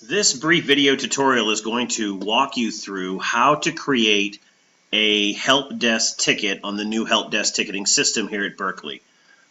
This brief video tutorial is going to walk you through how to create a help desk ticket on the new help desk ticketing system here at Berkeley.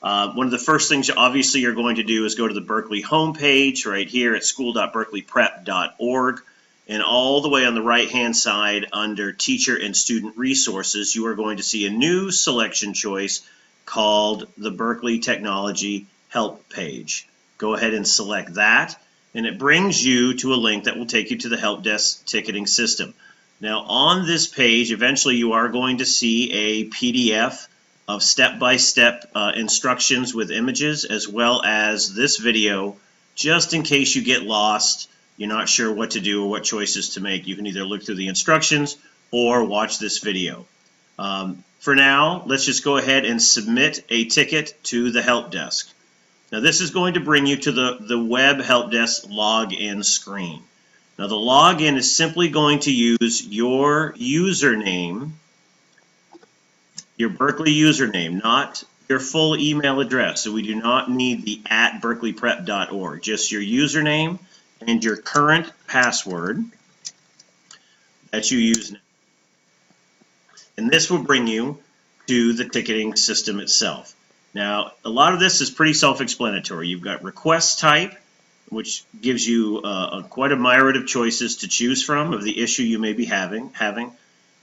One of the first things obviously you're going to do is go to the Berkeley homepage right here at school.berkeleyprep.org, and all the way on the right hand side under Teacher and Student Resources you are going to see a new selection choice called the Berkeley Technology Help page. Go ahead and select that, and it brings you to a link that will take you to the help desk ticketing system. Now on this page eventually you are going to see a PDF of step-by-step instructions with images, as well as this video, just in case you get lost, you're not sure what to do or what choices to make. You can either look through the instructions or watch this video. For now, let's just go ahead and submit a ticket to the help desk. Now this is going to bring you to the web help desk login screen. Now the login is simply going to use your username, your Berkeley username, not your full email address. So we do not need the @berkeleyprep.org, just your username and your current password that you use now. And this will bring you to the ticketing system itself. Now, a lot of this is pretty self-explanatory. You've got request type, which gives you quite a myriad of choices to choose from of the issue you may be having.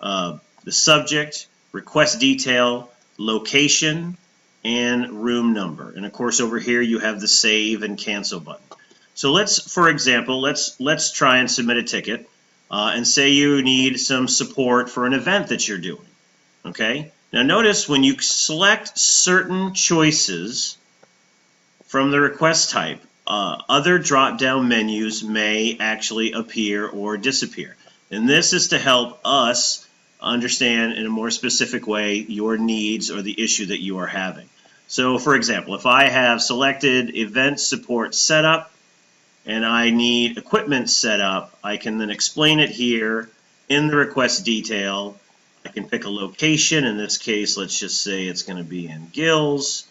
The subject, request detail, location, and room number. And of course over here you have the save and cancel button. So let's, for example, let's try and submit a ticket and say you need some support for an event that you're doing. Okay? Now notice when you select certain choices from the request type, other drop-down menus may actually appear or disappear. And this is to help us understand in a more specific way your needs or the issue that you are having. So for example, if I have selected event support setup and I need equipment setup, I can then explain it here in the request detail. I can pick a location. In this case, let's just say it's going to be in Gills,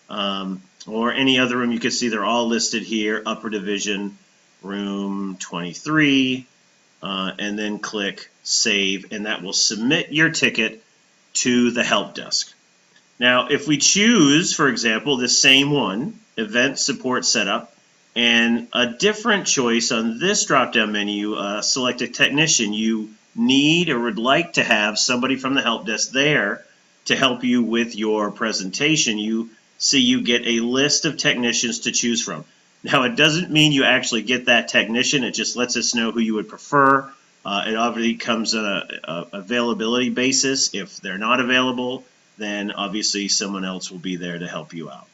or any other room. You can see they're all listed here, upper division, room 23, and then click save, and that will submit your ticket to the help desk. Now if we choose, for example, the same one, event support setup, and a different choice on this drop-down menu, select a technician, you need or would like to have somebody from the help desk there to help you with your presentation, you see you get a list of technicians to choose from. Now it doesn't mean you actually get that technician, it just lets us know who you would prefer. It obviously comes on a availability basis. If they're not available, then obviously someone else will be there to help you out.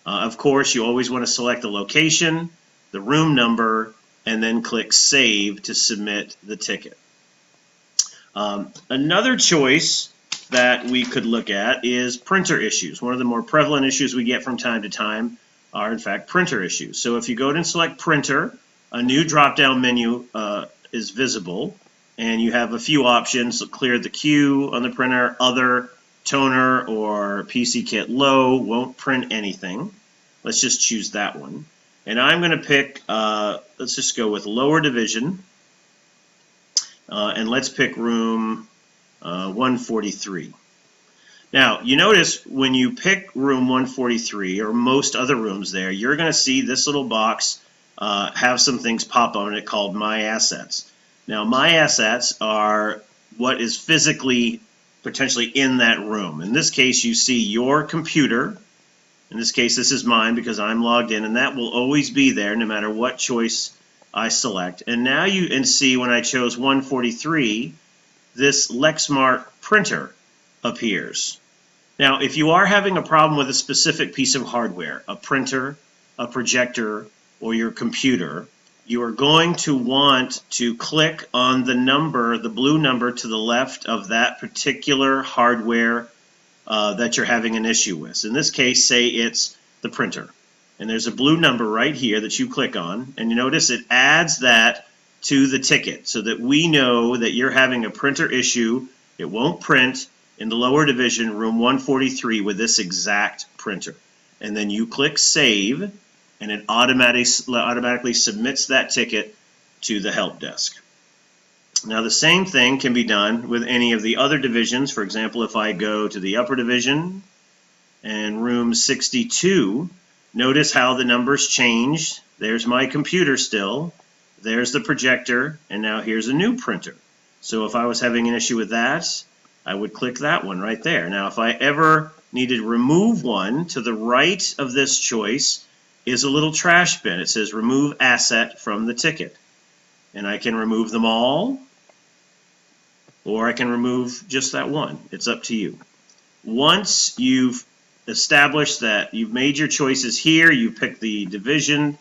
Of course, you always want to select the location, the room number, and then click save to submit the ticket. Another choice that we could look at is printer issues. One of the more prevalent issues we get from time to time are in fact printer issues. So if you go ahead and select printer, a new drop-down menu is visible, and you have a few options. Clear the queue on the printer, other, toner, or PC kit low, won't print anything. Let's just choose that one. And I'm going to pick, let's just go with lower division, and let's pick room 143. Now you notice when you pick room 143 or most other rooms there, you're going to see this little box have some things pop on it called My Assets. Now My Assets are what is physically potentially in that room. In this case you see your computer. In this case this is mine because I'm logged in, and that will always be there no matter what choice I select. And now you can see when I chose 143, this Lexmark printer appears. Now if you are having a problem with a specific piece of hardware, a printer, a projector, or your computer, you are going to want to click on the number, the blue number to the left of that particular hardware that you're having an issue with. In this case, say it's the printer. And there's a blue number right here that you click on, and you notice it adds that to the ticket so that we know that you're having a printer issue. It won't print in the lower division, room 143, with this exact printer. And then you click save, and it automatically submits that ticket to the help desk. Now the same thing can be done with any of the other divisions. For example, if I go to the upper division and room 62, notice how the numbers changed. There's my computer still, there's the projector, and now here's a new printer. So if I was having an issue with that, I would click that one right there. Now if I ever needed to remove one, to the right of this choice is a little trash bin. It says remove asset from the ticket. And I can remove them all, or I can remove just that one. It's up to you. Once you've established that you've made your choices here, you pick the division,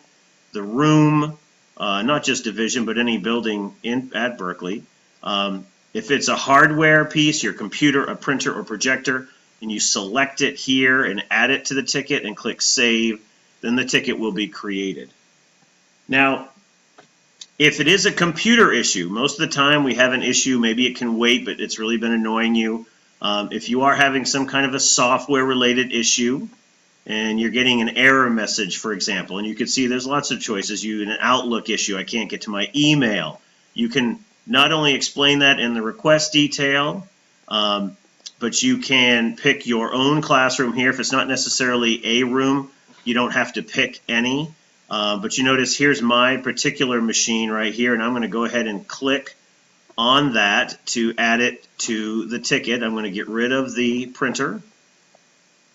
the room, not just division, but any building at Berkeley. If it's a hardware piece, your computer, a printer, or projector, and you select it here and add it to the ticket and click Save, then the ticket will be created. Now, if it is a computer issue, most of the time we have an issue, maybe it can wait, but it's really been annoying you. If you are having some kind of a software-related issue and you're getting an error message, for example, and you can see there's lots of choices. An Outlook issue, I can't get to my email. You can not only explain that in the request detail, but you can pick your own classroom here. If it's not necessarily a room, you don't have to pick any. But you notice here's my particular machine right here, and I'm going to go ahead and click on that to add it to the ticket. I'm going to get rid of the printer,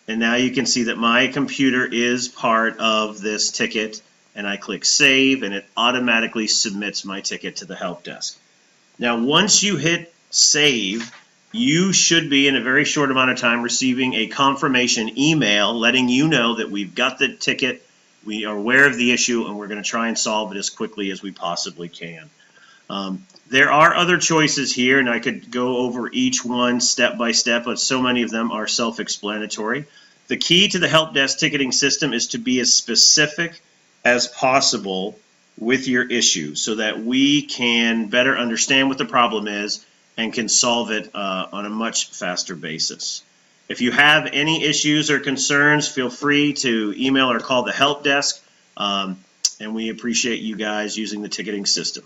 and now you can see that my computer is part of this ticket, and I click Save, and it automatically submits my ticket to the help desk. Now once you hit Save, you should be in a very short amount of time receiving a confirmation email letting you know that we've got the ticket, we are aware of the issue, and we're going to try and solve it as quickly as we possibly can. There are other choices here, and I could go over each one step by step, but so many of them are self-explanatory. The key to the help desk ticketing system is to be as specific as possible with your issue so that we can better understand what the problem is and can solve it on a much faster basis. If you have any issues or concerns, feel free to email or call the help desk, and we appreciate you guys using the ticketing system.